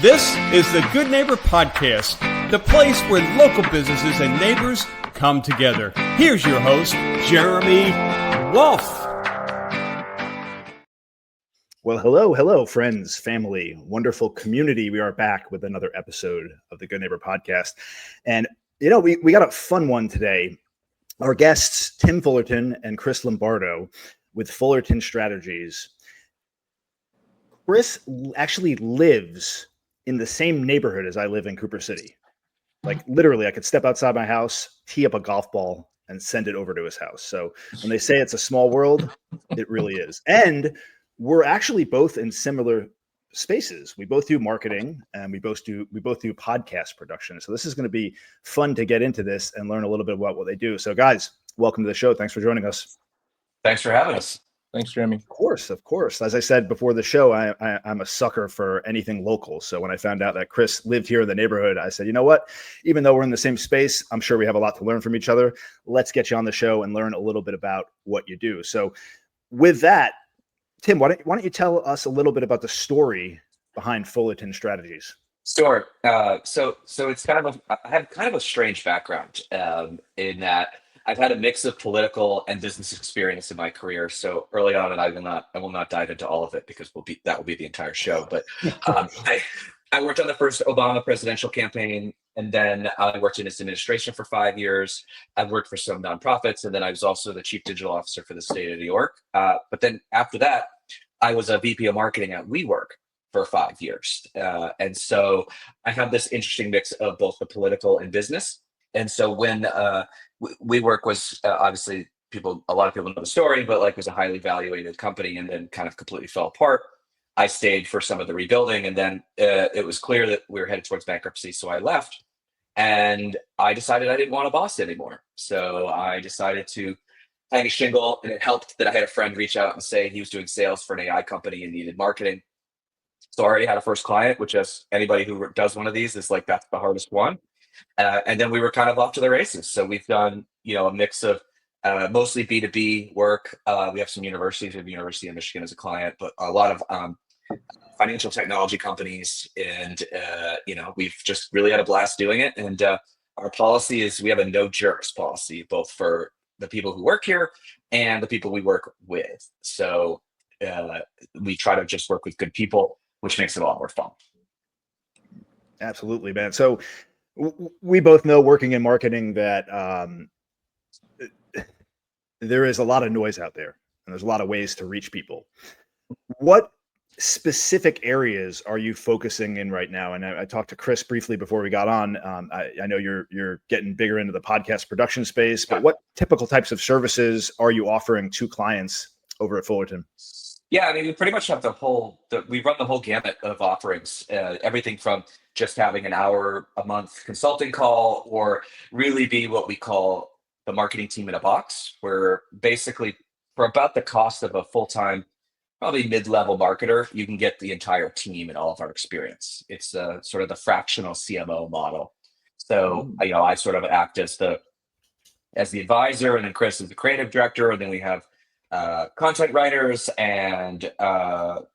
This is the Good Neighbor Podcast, the place where local businesses and neighbors come together. Here's your host, Jeremy Wolf. Well, hello, friends, family, wonderful community. We are back with another episode of the Good Neighbor Podcast. And, we got a fun one today. Our guests, Tim Fullerton and Chris Lombardo with Fullerton Strategies. Chris actually lives in the same neighborhood as I live in Cooper City. Like literally, I could step outside my house, tee up a golf ball, and send it over to his house. So when they say it's a small world, it really is. And we're actually both in similar spaces. We both do marketing and we both do podcast production. So this is going to be fun to get into this and learn a little bit about what they do. So guys, welcome to the show. Thanks for joining us. Thanks for having us. Thanks, Jeremy. Of course. As I said before the show, I'm a sucker for anything local. So when I found out that Chris lived here in the neighborhood, I said, you know what? Even though we're in the same space, I'm sure we have a lot to learn from each other. Let's get you on the show and learn a little bit about what you do. So with that, Tim, why don't you tell us a little bit about the story behind Fullerton Strategies? Sure. So it's I have kind of a strange background in that I've had a mix of political and business experience in my career. So early on, and I will not dive into all of it because that will be the entire show. But I worked on the first Obama presidential campaign, and then I worked in his administration for 5 years. I've worked for some nonprofits, and then I was also the chief digital officer for the state of New York. But then after that, I was a VP of marketing at WeWork for 5 years. And so I have this interesting mix of both the political and business. And so when WeWork was obviously a lot of people know the story, but was a highly valuated company and then kind of completely fell apart. I stayed for some of the rebuilding, and then it was clear that we were headed towards bankruptcy. So I left, and I decided I didn't want a boss anymore. So I decided to hang a shingle, and it helped that I had a friend reach out and say he was doing sales for an AI company and needed marketing. So I already had a first client, which is anybody who does one of these is that's the hardest one. And then we were kind of off to the races. So we've done, a mix of mostly B2B work. We have some universities. We have the University of Michigan as a client, but a lot of financial technology companies. And, we've just really had a blast doing it. And our policy is we have a no jerks policy, both for the people who work here and the people we work with. So we try to just work with good people, which makes it a lot more fun. Absolutely, man. So we both know working in marketing that there is a lot of noise out there and there's a lot of ways to reach people. What specific areas are you focusing in right now? And I talked to Chris briefly before we got on. I know you're getting bigger into the podcast production space, but what typical types of services are you offering to clients over at Fullerton? Yeah, I mean, we pretty much have we run the whole gamut of offerings, everything from just having an hour a month consulting call, or really be what we call the marketing team in a box, where basically for about the cost of a full-time, probably mid-level marketer, you can get the entire team and all of our experience. It's sort of the fractional CMO model. So, I sort of act as the advisor, and then Chris is the creative director, and then we have content writers and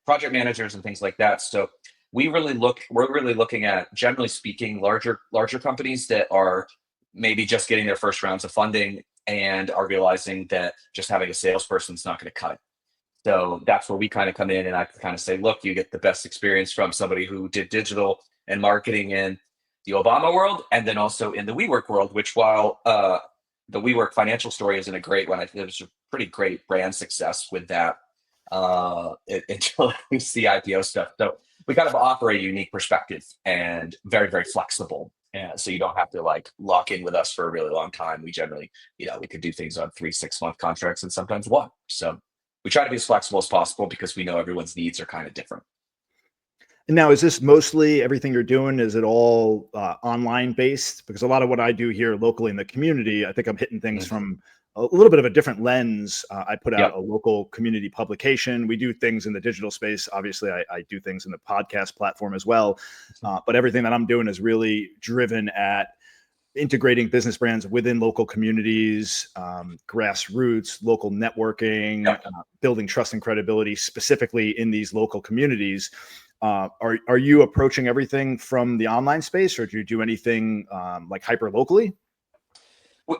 project managers and things like that. So we're really looking at, generally speaking, larger companies that are maybe just getting their first rounds of funding and are realizing that just having a salesperson is not going to cut it. So that's where we kind of come in, and I kind of say, look, you get the best experience from somebody who did digital and marketing in the Obama world, and then also in the WeWork world, which while the WeWork financial story isn't a great one, I think it was a pretty great brand success with that until we see IPO stuff. So we kind of offer a unique perspective and very, very flexible. And so you don't have to lock in with us for a really long time. We generally, we could do things on 3-6 month contracts and sometimes one. So we try to be as flexible as possible because we know everyone's needs are kind of different. And now, is this mostly everything you're doing? Is it all online based? Because a lot of what I do here locally in the community, I think I'm hitting things from a little bit of a different lens. I put out a local community publication. We do things in the digital space. Obviously, I do things in the podcast platform as well. But everything that I'm doing is really driven at integrating business brands within local communities, grassroots, local networking, building trust and credibility specifically in these local communities. Are you approaching everything from the online space, or do you do anything like hyper locally?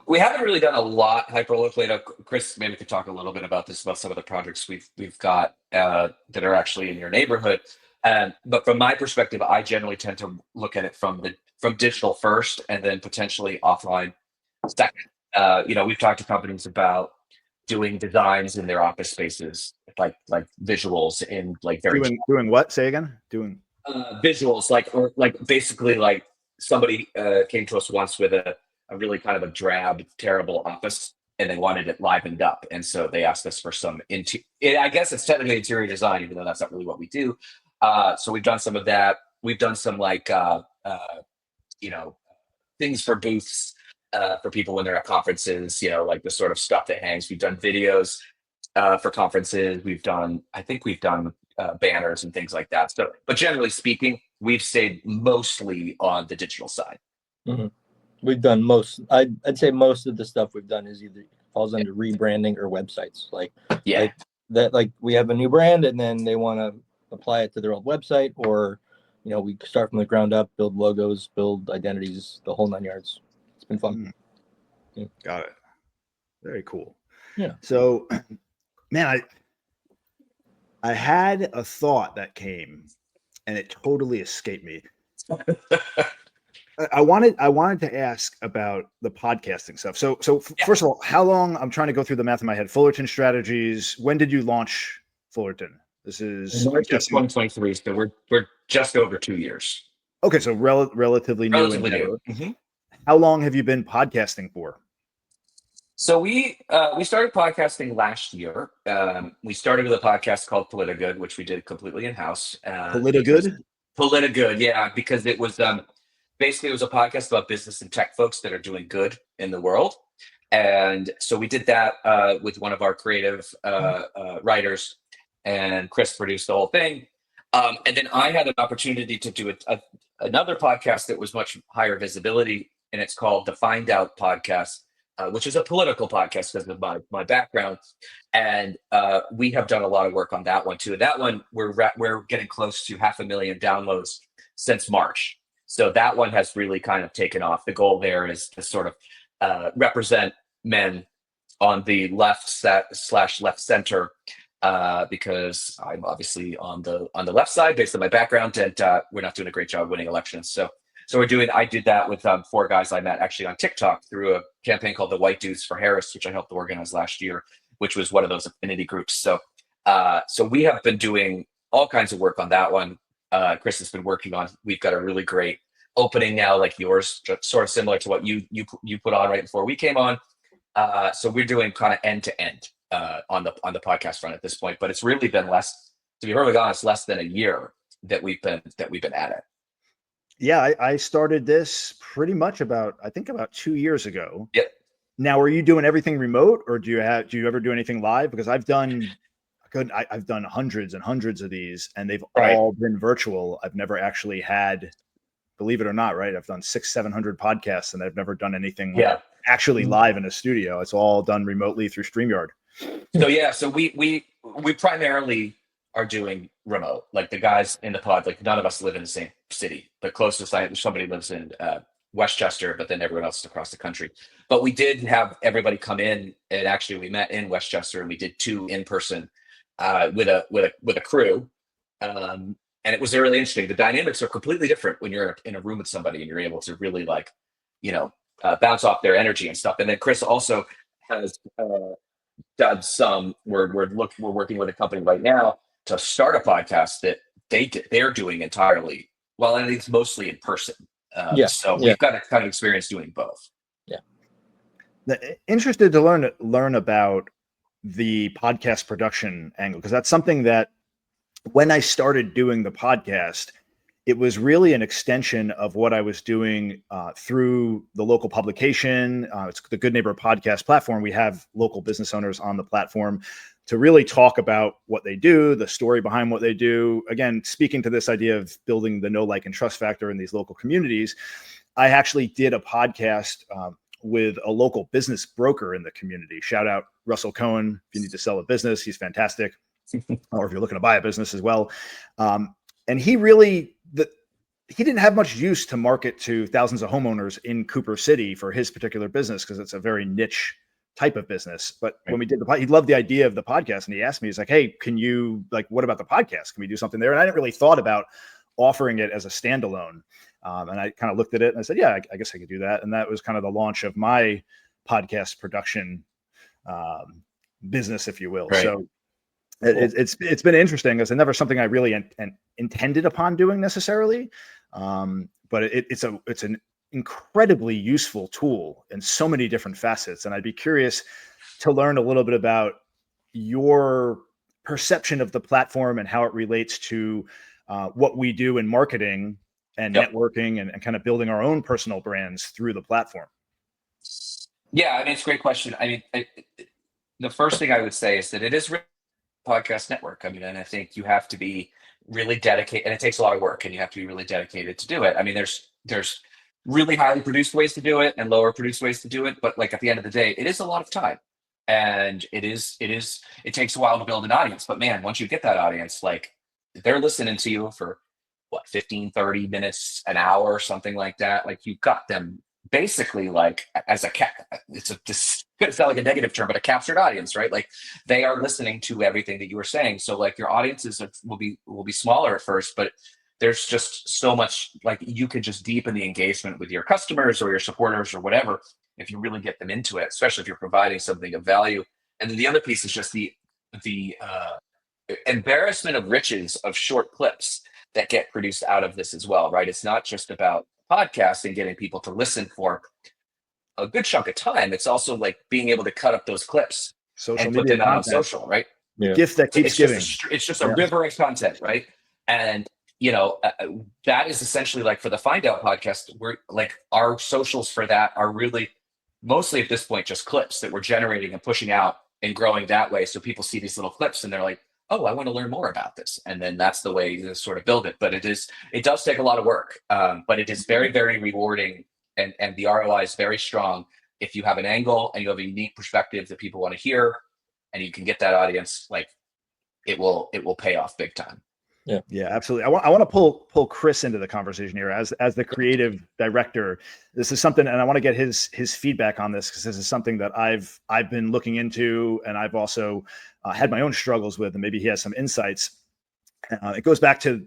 We haven't really done a lot hyper locally. Chris, maybe could talk a little bit about this, about some of the projects we've got that are actually in your neighborhood. But from my perspective, I generally tend to look at it from digital first, and then potentially offline second. We've talked to companies about doing designs in their office spaces, like visuals in like very Doing what? Say again. Doing visuals, like basically like somebody came to us once with a really kind of a drab, terrible office, and they wanted it livened up, and so they asked us for some I guess it's technically interior design, even though that's not really what we do. So we've done some of that. We've done some like you know things for booths for people when they're at conferences. Like the sort of stuff that hangs. We've done videos for conferences. I think we've done banners and things like that. So, but generally speaking, we've stayed mostly on the digital side. Mm-hmm. We've done I'd say most of the stuff we've done is either falls under rebranding or websites. Like we have a new brand and then they want to apply it to their old website, or we start from the ground up, build logos, build identities, the whole 9 yards. It's been fun. Yeah. Got it. Very cool. Yeah. So, man, I had a thought that came and it totally escaped me. I wanted to ask about the podcasting stuff. So first of all, how long? I'm trying to go through the math in my head. Fullerton Strategies. When did you launch Fullerton? This is March of 2023. So we're just over 2 years. Okay, so relatively new. Mm-hmm. How long have you been podcasting for? So we started podcasting last year. We started with a podcast called Politigood, which we did completely in house. Politigood, yeah, because it was basically it was a podcast about business and tech folks that are doing good in the world. And so we did that with one of our creative writers, and Chris produced the whole thing. And then I had an opportunity to do another podcast that was much higher visibility, and it's called the Find Out Podcast, which is a political podcast because of my background. And we have done a lot of work on that one too. That one, we're getting close to 500,000 downloads since March. So that one has really kind of taken off. The goal there is to sort of represent men on the left left center, because I'm obviously on the left side based on my background, and we're not doing a great job winning elections. So I did that with 4 guys I met actually on TikTok through a campaign called the White Dudes for Harris, which I helped organize last year, which was one of those affinity groups. So we have been doing all kinds of work on that one. Chris has been working on. We've got a really great opening now, like yours, sort of similar to what you put on right before we came on. So we're doing kind of end to end on the podcast front at this point, but it's really been less than a year that we've been at it. Yeah, I started this pretty much about 2 years ago. Yep. Now, are you doing everything remote, or do you ever do anything live? Because I've done hundreds and hundreds of these, and they've all been virtual. I've never actually had, believe it or not, right? I've done 600-700 podcasts, and I've never done anything actually live in a studio. It's all done remotely through StreamYard. So we primarily are doing remote. Like the guys in the pod, like none of us live in the same city. The closest somebody lives in Westchester, but then everyone else is across the country. But we did have everybody come in, and actually we met in Westchester, and we did 2 in person with a crew. And it was really interesting. The dynamics are completely different when you're in a room with somebody and you're able to really bounce off their energy and stuff. And then Chris also has done some. We're working with a company right now to start a podcast that they're doing entirely. Well, and it's mostly in person. So we've got a kind of experience doing both. Yeah. Interested to learn about the podcast production angle, because that's something that when I started doing the podcast, it was really an extension of what I was doing through the local publication. It's the Good Neighbor podcast platform. We have local business owners on the platform to really talk about what they do, the story behind what they do. Again, speaking to this idea of building the know, like, and trust factor in these local communities, I actually did a podcast with a local business broker in the community. Shout out Russell Cohen. If you need to sell a business, he's fantastic. Or if you're looking to buy a business as well. And he didn't have much use to market to thousands of homeowners in Cooper City for his particular business, because it's a very niche type of business. But when we did he loved the idea of the podcast, and he asked me, he's like, hey, can you, like, what about the podcast? Can we do something there? And I didn't really thought about offering it as a standalone. And I kind of looked at it and I said, yeah, I guess I could do that. And that was kind of the launch of my podcast production business, if you will. Right. So it's been interesting. It's never something I really intended upon doing necessarily. But it's an incredibly useful tool in so many different facets. And I'd be curious to learn a little bit about your perception of the platform and how it relates to what we do in marketing and networking and kind of building our own personal brands through the platform. Yeah, I mean, it's a great question. I mean, the first thing I would say is that it is really a podcast network. I mean, and I think you have to be really dedicated, and it takes a lot of work, and you have to be really dedicated to do it. I mean, there's really highly produced ways to do it and lower produced ways to do it, but like at the end of the day, it is a lot of time, and it takes a while to build an audience. But man, once you get that audience, like, they're listening to you for 15, 30 minutes, an hour, something like that. Like, you've got them basically like as it's going to sound like a negative term, but a captured audience, right? Like, they are listening to everything that you were saying. So like, your audiences will be smaller at first, but there's just so much, like, you could just deepen the engagement with your customers or your supporters or whatever if you really get them into it, especially if you're providing something of value. And then the other piece is just the embarrassment of riches of short clips that get produced out of this as well, right? It's not just about podcasting, getting people to listen for a good chunk of time. It's also like being able to cut up those clips and put them out on social, right? Yeah. Gift that keeps giving. It's just a river of content, right? And that is essentially, like, for the Find Out podcast, we're like, our socials for that are really mostly at this point just clips that we're generating and pushing out and growing that way. So people see these little clips and they're like, oh, I want to learn more about this. And then that's the way to sort of build it. But it does take a lot of work, but it is very, very rewarding. And the ROI is very strong if you have an angle and you have a unique perspective that people want to hear, and you can get that audience. Like, it will pay off big time. Yeah, absolutely. I want to pull Chris into the conversation here as the creative director. This is something, and I want to get his feedback on this, because this is something that I've been looking into, and I've also had my own struggles with, and maybe he has some insights. It goes back to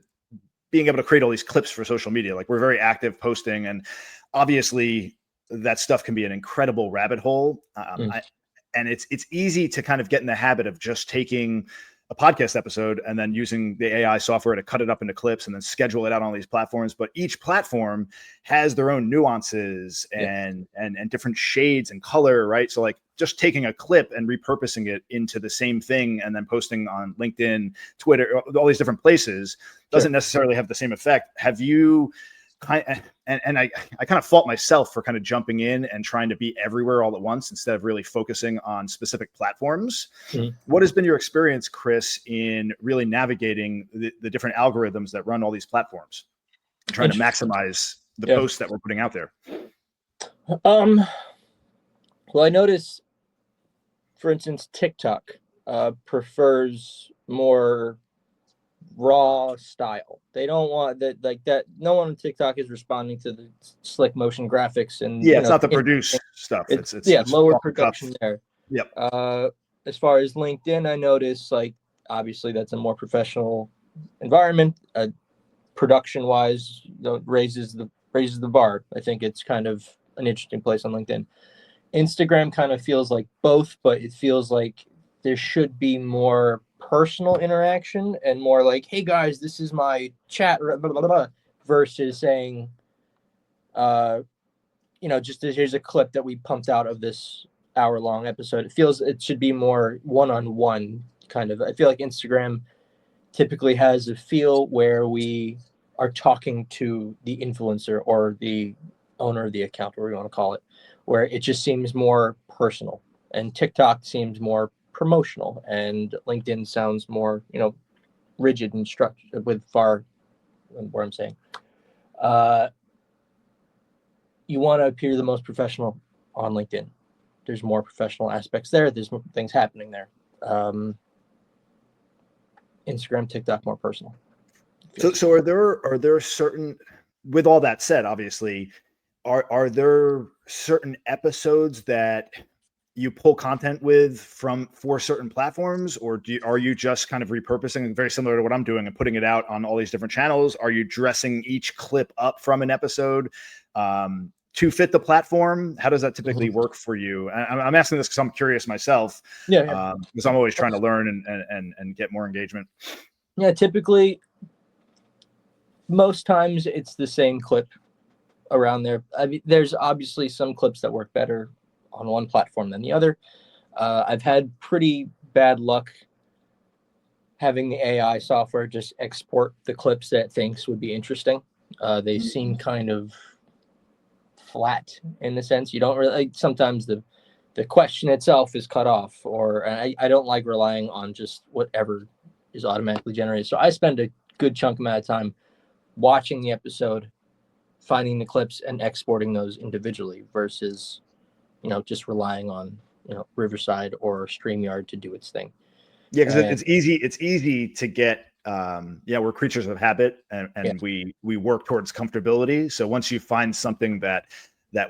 being able to create all these clips for social media. Like, we're very active posting, and obviously that stuff can be an incredible rabbit hole. And it's easy to kind of get in the habit of just taking a podcast episode and then using the AI software to cut it up into clips and then schedule it out on these platforms. But each platform has their own nuances and different shades and color, right? So like, just taking a clip and repurposing it into the same thing and then posting on LinkedIn, Twitter, all these different places doesn't necessarily have the same effect. Have you I kind of fault myself for kind of jumping in and trying to be everywhere all at once instead of really focusing on specific platforms. What has been your experience, Chris, in really navigating the different algorithms that run all these platforms and trying to maximize the posts that we're putting out there? Well, I notice, for instance, TikTok prefers more raw style. They don't want that, like that. No one on TikTok is responding to the slick motion graphics and it's not the produced stuff. It's lower production there. Yep. As far as LinkedIn, I noticed, like, obviously that's a more professional environment. Production wise, raises the bar. I think it's kind of an interesting place on LinkedIn. Instagram kind of feels like both, but it feels like there should be more personal interaction and more like, hey guys, this is my chat, blah, blah, blah, versus saying, just here's a clip that we pumped out of this hour-long episode. It should be more one-on-one kind of. I feel like Instagram typically has a feel where we are talking to the influencer or the owner of the account, or whatever you want to call it, where it just seems more personal. And TikTok seems more promotional, and LinkedIn sounds more, rigid and structured with far, where I'm saying. You want to appear the most professional on LinkedIn. There's more professional aspects there. There's more things happening there. Instagram, TikTok, more personal. So are there certain, with all that said, obviously, are there certain episodes that you pull content with for certain platforms, or are you just kind of repurposing, very similar to what I'm doing, and putting it out on all these different channels? Are you dressing each clip up from an episode to fit the platform? How does that typically work for you? I'm asking this because I'm curious myself. Because I'm always trying to learn and get more engagement. Yeah, typically, most times it's the same clip around there. I mean, there's obviously some clips that work better on one platform than the other. I've had pretty bad luck having the AI software just export the clips that it thinks would be interesting. They seem kind of flat in the sense you don't really, like, sometimes the question itself is cut off, or I don't like relying on just whatever is automatically generated. So I spend a good chunk amount of time watching the episode, finding the clips and exporting those individually versus, just relying on, Riverside or StreamYard to do its thing. Yeah, because it's easy to get, we're creatures of habit, and we work towards comfortability. So once you find something that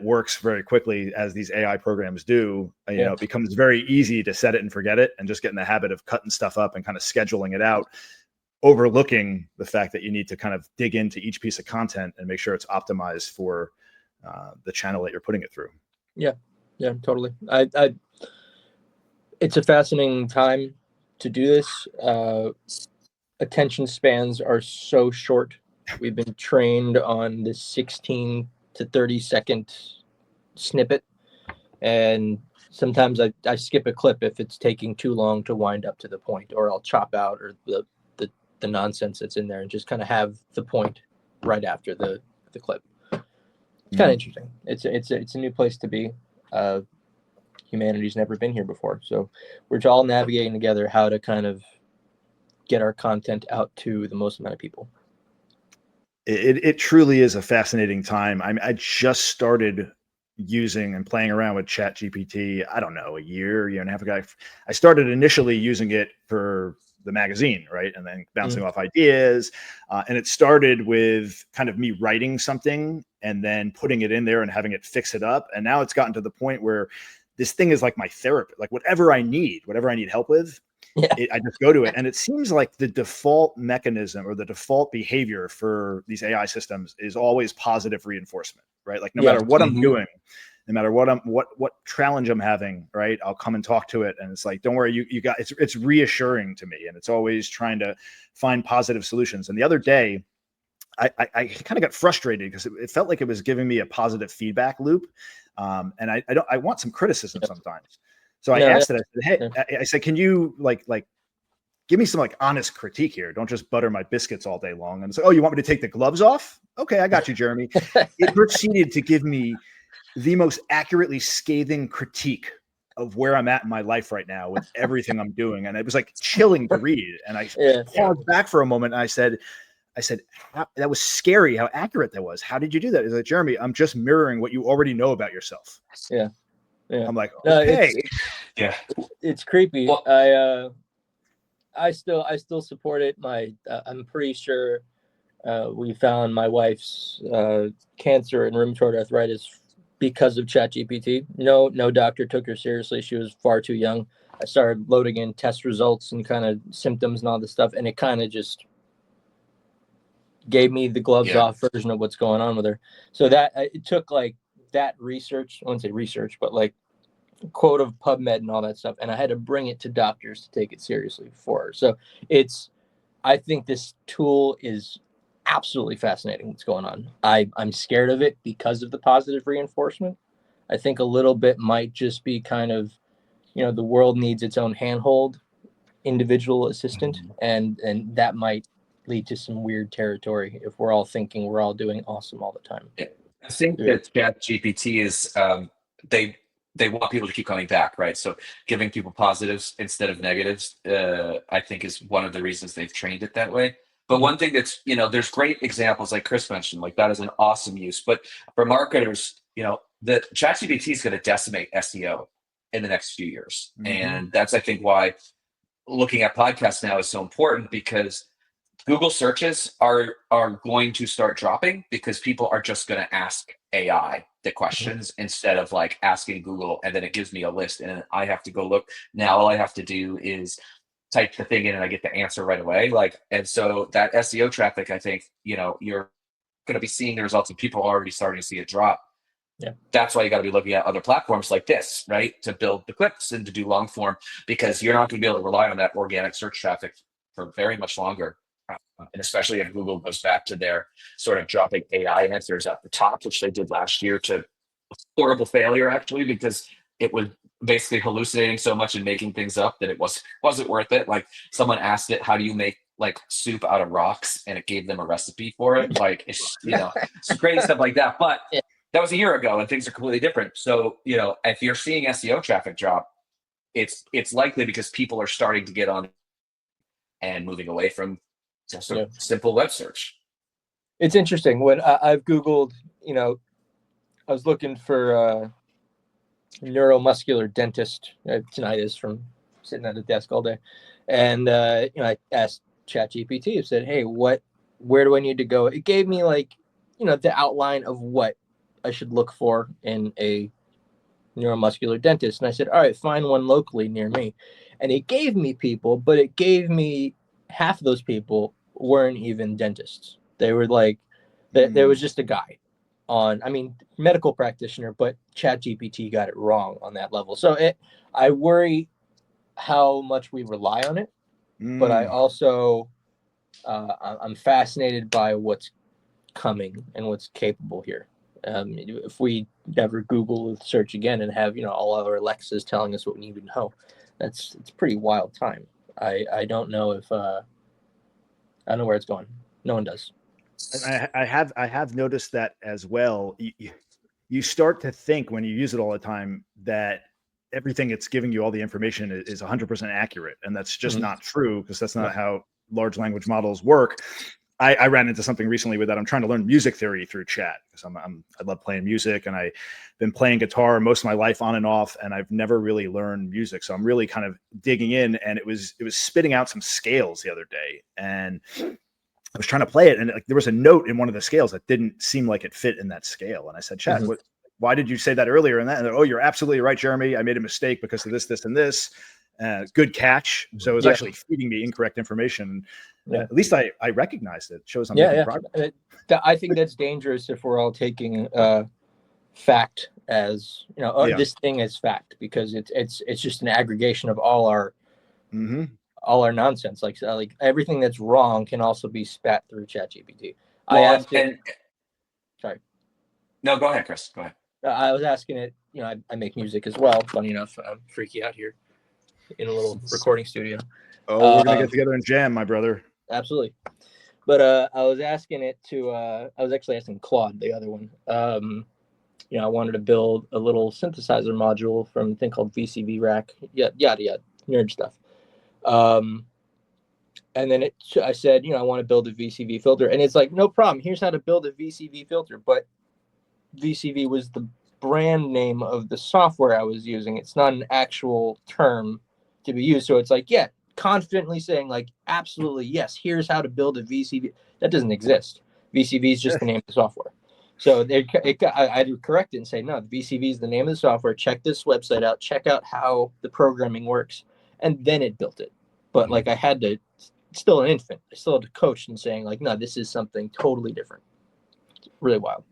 works very quickly, as these AI programs do, it becomes very easy to set it and forget it and just get in the habit of cutting stuff up and kind of scheduling it out, overlooking the fact that you need to kind of dig into each piece of content and make sure it's optimized for the channel that you're putting it through. Yeah, totally. It's a fascinating time to do this. Attention spans are so short. We've been trained on this 16 to 30 second snippet, and sometimes I skip a clip if it's taking too long to wind up to the point, or I'll chop out or the nonsense that's in there and just kind of have the point right after the clip. It's kind of interesting. It's a new place to be. Humanity's never been here before, so we're all navigating together how to kind of get our content out to the most amount of people. It truly is a fascinating time. I just started using and playing around with ChatGPT, I don't know, a year and a half ago. I started initially using it for the magazine, right? And then bouncing off ideas. And it started with kind of me writing something and then putting it in there and having it fix it up. And now it's gotten to the point where this thing is like my therapy, like whatever I need help with, I just go to it. And it seems like the default mechanism or the default behavior for these AI systems is always positive reinforcement, right? Like no matter what I'm doing, no matter what challenge I'm having, right? I'll come and talk to it. And it's like, don't worry, you got, it's reassuring to me. And it's always trying to find positive solutions. And the other day, I kind of got frustrated because it felt like it was giving me a positive feedback loop. And I want some criticism sometimes. So I asked it, I said, hey, I said, can you like give me some like honest critique here? Don't just butter my biscuits all day long. And it's like, oh, you want me to take the gloves off? Okay, I got you, Jeremy. It proceeded to give me the most accurately scathing critique of where I'm at in my life right now with everything I'm doing. And it was like chilling to read. And I paused back for a moment and I said, that was scary how accurate that was. How did you do that? He's like, Jeremy, I'm just mirroring what you already know about yourself. Yeah. I'm like, okay. It's creepy. Well, I still support it. I'm pretty sure we found my wife's cancer and rheumatoid arthritis because of ChatGPT. No doctor took her seriously. She was far too young. I started loading in test results and kind of symptoms and all this stuff, and it kind of just gave me the gloves off version of what's going on with her. So that it took like that research, I wouldn't say research, but like quote of PubMed and all that stuff. And I had to bring it to doctors to take it seriously for her. So I think this tool is absolutely fascinating what's going on. I'm scared of it because of the positive reinforcement. I think a little bit might just be kind of, the world needs its own handhold, individual assistant, and that might lead to some weird territory if we're all thinking we're all doing awesome all the time. Yeah. I think that ChatGPT is they want people to keep coming back, right? So giving people positives instead of negatives, I think is one of the reasons they've trained it that way. But one thing that's, there's great examples like Chris mentioned, like that is an awesome use. But for marketers, the ChatGPT is going to decimate SEO in the next few years. And that's, I think, why looking at podcasts now is so important, because Google searches are going to start dropping because people are just going to ask AI the questions instead of like asking Google, and then it gives me a list and I have to go look. Now all I have to do is type the thing in and I get the answer right away. Like, and so that SEO traffic, I think, you're going to be seeing the results and people are already starting to see it drop. Yeah. That's why you got to be looking at other platforms like this, right? To build the clicks and to do long form, because you're not going to be able to rely on that organic search traffic for very much longer. And especially if Google goes back to their sort of dropping AI answers at the top, which they did last year, to horrible failure actually, because it was basically hallucinating so much and making things up that it wasn't worth it. Like someone asked it, how do you make like soup out of rocks, and it gave them a recipe for it. Like it's some crazy stuff like that. But that was a year ago and things are completely different. So if you're seeing SEO traffic drop, it's likely because people are starting to get on and moving away from just a simple web search. It's interesting when I've Googled, I was looking for neuromuscular dentist. Tinnitus from sitting at a desk all day. And, I asked ChatGPT, I said, hey, where do I need to go? It gave me the outline of what I should look for in a neuromuscular dentist. And I said, all right, find one locally near me. And it gave me people, but it gave me half of those people weren't even dentists. They were like, there was just a guy medical practitioner, but ChatGPT got it wrong on that level. So I worry how much we rely on it, but I also, I'm fascinated by what's coming and what's capable here. If we never Google search again and have, all our Alexas telling us what we need to know, it's a pretty wild time. I don't know if, I don't know where it's going. No one does. And I have noticed that as well. You start to think when you use it all the time that everything it's giving you, all the information is 100% accurate. And that's just not true, because that's not how large language models work. I ran into something recently with that. I'm trying to learn music theory through chat because I love playing music, and I've been playing guitar most of my life on and off, and I've never really learned music. So I'm really kind of digging in, and it was spitting out some scales the other day, and I was trying to play it, and there was a note in one of the scales that didn't seem like it fit in that scale. And I said, Chat, why did you say that earlier? And oh, you're absolutely right, Jeremy. I made a mistake because of this, this, and this. Good catch. So it was actually feeding me incorrect information. At least I recognized it. It shows I'm making progress. I think that's dangerous if we're all taking fact as this thing as fact, because it's just an aggregation of all our nonsense. Like everything that's wrong can also be spat through ChatGPT. Sorry. No, go ahead, Chris. Go ahead. I was asking it. I make music as well. Funny enough, I'm freaky out here in a little recording studio. Oh, we're gonna get together and jam, my brother. Absolutely. But I was asking it to. I was actually asking Claude, the other one. I wanted to build a little synthesizer module from a thing called VCV Rack. Yada, nerd stuff. And then I said, I want to build a VCV filter, and it's like, no problem. Here's how to build a VCV filter. But VCV was the brand name of the software I was using. It's not an actual term to be used. So it's like, confidently saying like, absolutely, yes, here's how to build a VCV. That doesn't exist. VCV is just the name of the software. So I had to correct it and say, no, the VCV is the name of the software. Check this website out. Check out how the programming works. And then it built it. But like I had to, still an infant. I still had to coach and saying like, no, this is something totally different. It's really wild.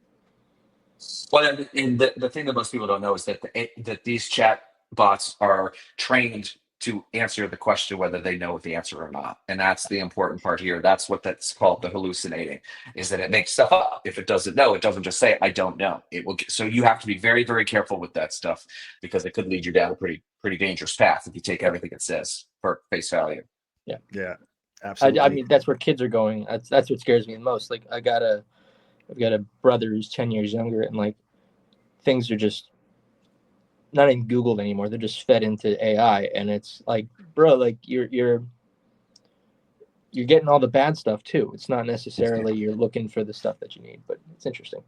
Well, and the thing that most people don't know is that that these chat bots are trained to answer the question whether they know the answer or not, and that's the important part here. That's called the hallucinating, is that it makes stuff up. If it doesn't know, it doesn't just say I don't know. It will. So you have to be very, very careful with that stuff, because it could lead you down a pretty dangerous path if you take everything it says for face value. Yeah, absolutely. I mean, that's where kids are going. That's what scares me the most. Like I've got a brother who's 10 years younger, and like things are just not even Googled anymore. They're just fed into AI, and it's like, bro, like you're getting all the bad stuff too. It's not necessarily you're looking for the stuff that you need, but it's interesting.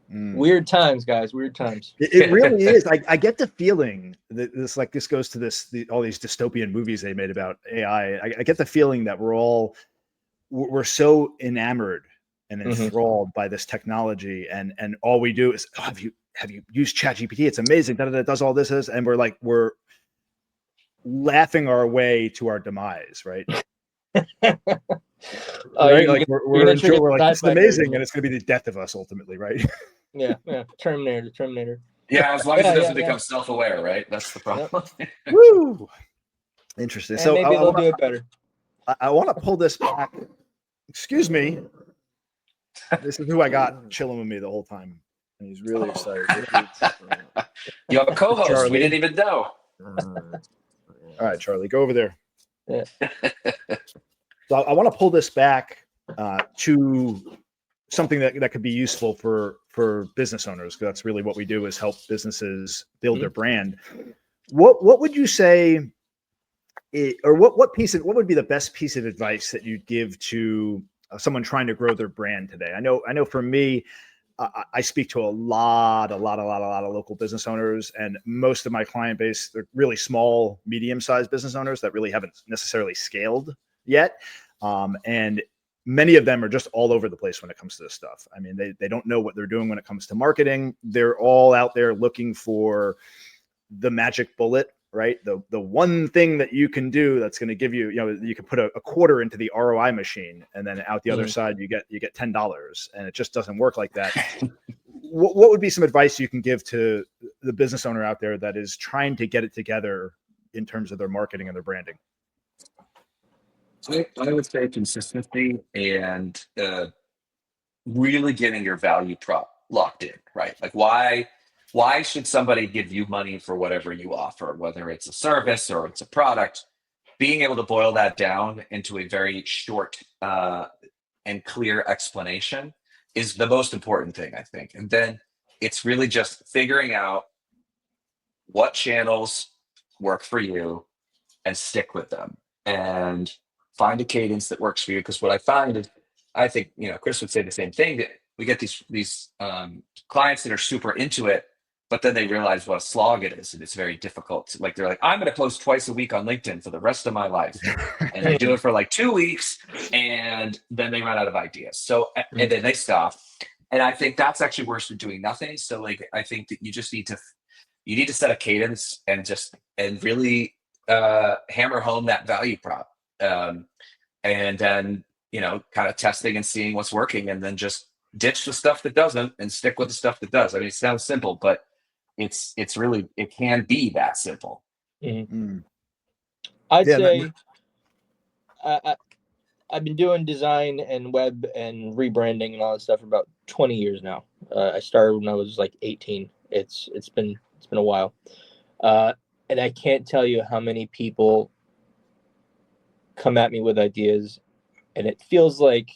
Weird times, guys. Weird times. It really is. I get the feeling that this goes to all these dystopian movies they made about AI. I get the feeling that we're all we're so enamored and enthralled by this technology, and all we do is, have you used ChatGPT? It's amazing that it does all this, and we're laughing our way to our demise, right? Right? Like we're like, this is amazing, and it's going to be the death of us ultimately, right? Yeah. Terminator. Yeah, as long as it doesn't become self-aware, right? That's the problem. Yep. Woo! Interesting. And so maybe they'll do it better. I want to pull this back. Excuse me. This is who I got chilling with me the whole time, and he's really excited. You have a co-host. Charlie. We didn't even know. All right, Charlie, go over there. Yeah. So I want to pull this back to something that could be useful for business owners, because that's really what we do, is help businesses build their brand. What would you say, what would be the best piece of advice that you'd give to someone trying to grow their brand today? I know for me, I speak to a lot of local business owners, and most of my client base, they're really small, medium-sized business owners that really haven't necessarily scaled yet. And many of them are just all over the place when it comes to this stuff. I mean, they don't know what they're doing when it comes to marketing. They're all out there looking for the magic bullet, right? The one thing that you can do that's going to give you, you can put a quarter into the ROI machine, and then out the other side you get $10, and it just doesn't work like that. What would be some advice you can give to the business owner out there that is trying to get it together in terms of their marketing and their branding? I would say consistency and really getting your value prop locked in, right? Like why should somebody give you money for whatever you offer, whether it's a service or it's a product? Being able to boil that down into a very short and clear explanation is the most important thing, I think. And then it's really just figuring out what channels work for you and stick with them, and find a cadence that works for you. Because what I find is, I think, Chris would say the same thing, that we get these clients that are super into it, but then they realize what a slog it is, and it's very difficult. Like, they're like, I'm going to post twice a week on LinkedIn for the rest of my life, and they do it for like 2 weeks, and then they run out of ideas. So, and then they stop. And I think that's actually worse than doing nothing. So, like, I think that you just need to set a cadence and really hammer home that value prop, and then kind of testing and seeing what's working, and then just ditch the stuff that doesn't and stick with the stuff that does. I mean, it sounds simple, but it's really, it can be that simple. I'd say I've been doing design and web and rebranding and all that stuff for about 20 years now. I started when I was like 18. It's been a while. And I can't tell you how many people come at me with ideas, and it feels like,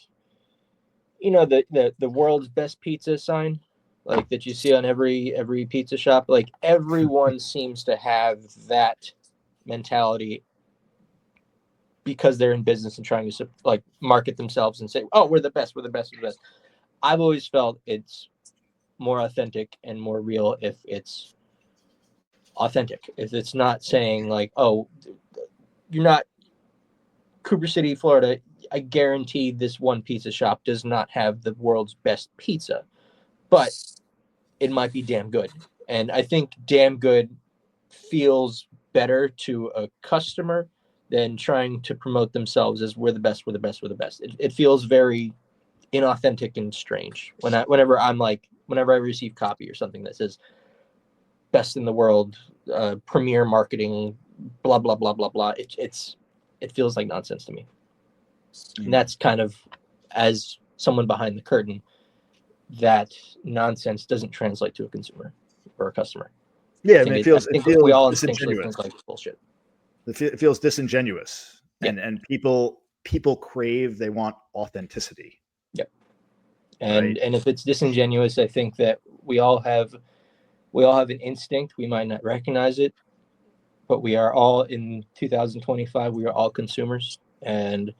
the world's best pizza sign, like that you see on every pizza shop. Like, everyone seems to have that mentality because they're in business and trying to like market themselves and say, oh, we're the best. I've always felt it's more authentic and more real if it's authentic. If it's not saying like, oh, you're not Cooper City, Florida, I guarantee this one pizza shop does not have the world's best pizza, but it might be damn good. And I think damn good feels better to a customer than trying to promote themselves as we're the best. It feels very inauthentic and strange whenever I receive copy or something that says best in the world, premier marketing, blah blah blah blah blah. It feels like nonsense to me. And that's kind of, as someone behind the curtain, that nonsense doesn't translate to a consumer or a customer. Yeah, I mean, it feels we all disingenuous. instinctually think like bullshit. It feels disingenuous, and people crave, they want authenticity. Yep. And if it's disingenuous, I think that we all have an instinct. We might not recognize it, but we are all, in 2025, we are all consumers, and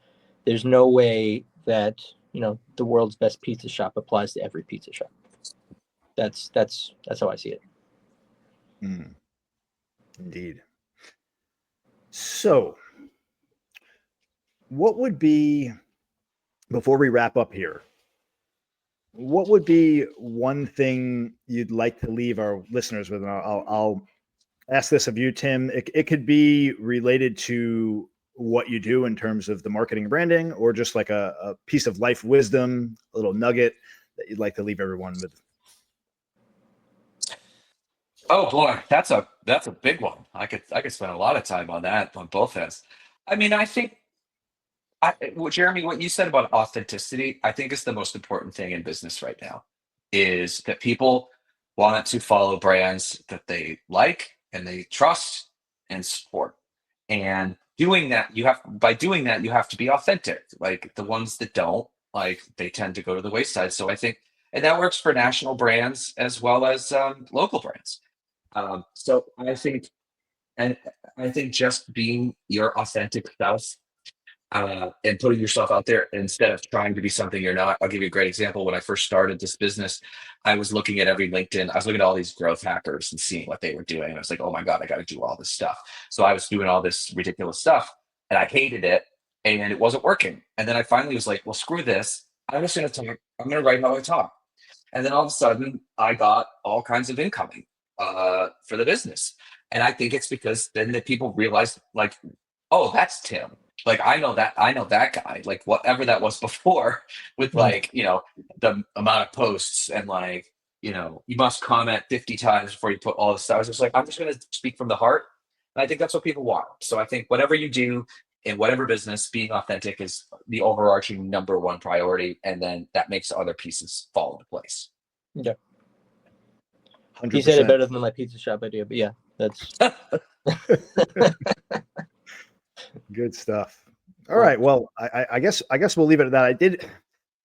there's no way that the world's best pizza shop applies to every pizza shop. That's how I see it. Indeed. So, what would be before we wrap up here, what would be one thing you'd like to leave our listeners with? And I'll ask this of you, Tim. It could be related to what you do in terms of the marketing and branding, or just like a piece of life wisdom, a little nugget that you'd like to leave everyone with. Oh boy, that's a big one. I could spend a lot of time on that on both ends. I mean, I think well, Jeremy, what you said about authenticity, I think is the most important thing in business right now, is that people want to follow brands that they like and they trust and support. And doing that, you have to be authentic. Like the ones that don't, like, they tend to go to the wayside. So I think, and that works for national brands as well as local brands. So I think just being your authentic self, and putting yourself out there instead of trying to be something you're not. I'll give you a great example. When I first started this business, I was looking at every LinkedIn. I was looking at all these growth hackers and seeing what they were doing. And I was like, oh my God, I got to do all this stuff. So I was doing all this ridiculous stuff and I hated it and it wasn't working. And then I finally was like, well, screw this. I'm just going to talk. I'm going to write how I talk. And then all of a sudden I got all kinds of incoming for the business. And I think it's because then the people realized, like, oh, that's Tim. Like, I know that guy, like whatever that was before, with like, you know, the amount of posts and like, you know, you must comment 50 times before you put all this stuff. I was just like, I'm just going to speak from the heart. And I think that's what people want. So I think whatever you do in whatever business, being authentic is the overarching number one priority. And then that makes other pieces fall into place. Yeah. 100%. You said it better than my pizza shop idea, but yeah, that's good stuff. All right. Well, I guess we'll leave it at that.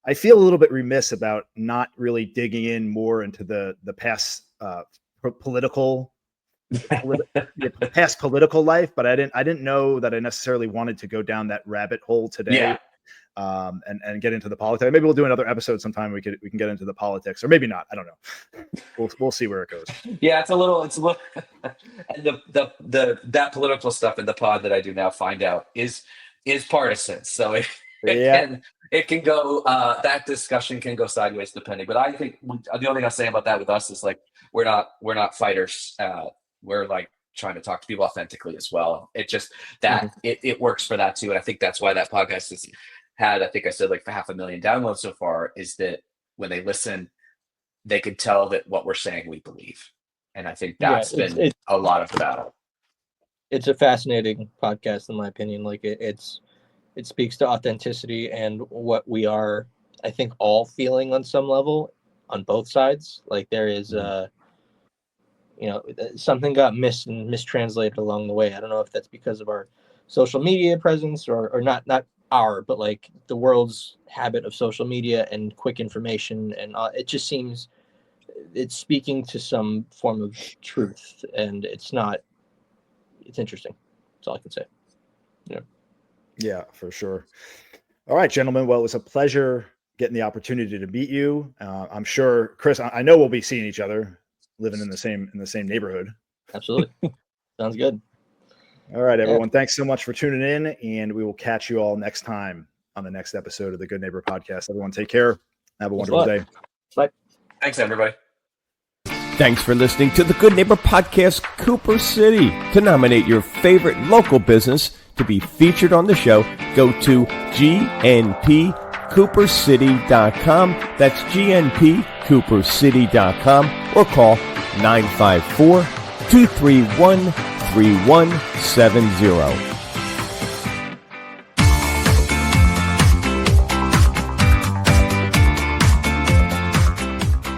I feel a little bit remiss about not really digging in more into the past political life, but I didn't know that I necessarily wanted to go down that rabbit hole today. Yeah. And get into the politics. Maybe we'll do another episode sometime. We can get into the politics, or maybe not. I don't know. We'll see where it goes. Yeah, it's a little, and that political stuff in the pod that I do now find out is partisan. So it can go, that discussion can go sideways depending. But I think the only thing I'll say about that with us is like, we're not fighters. We're like trying to talk to people authentically as well. It just that it works for that too. And I think that's why that podcast is had, I think I said like 500,000 downloads so far, is that when they listen, they could tell that what we're saying we believe. And I think that's been a lot of the battle. It's a fascinating podcast, in my opinion. Like it speaks to authenticity and what we are, I think, all feeling on some level on both sides. Like there is something got mistranslated along the way. I don't know if that's because of our social media presence or not but like the world's habit of social media and quick information, and it just seems it's speaking to some form of truth, and it's interesting. That's all I can say. Yeah, for sure. All right, gentlemen. Well, it was a pleasure getting the opportunity to meet you. I'm sure, Chris, I know we'll be seeing each other, living in the same neighborhood. Absolutely. Sounds good. All right, everyone. Thanks so much for tuning in, and we will catch you all next time on the next episode of the Good Neighbor Podcast. Everyone take care. Have a wonderful day. Bye. Thanks, everybody. Thanks for listening to the Good Neighbor Podcast, Cooper City. To nominate your favorite local business to be featured on the show, go to gnpcoopercity.com. That's gnpcoopercity.com, or call 954-231-3170.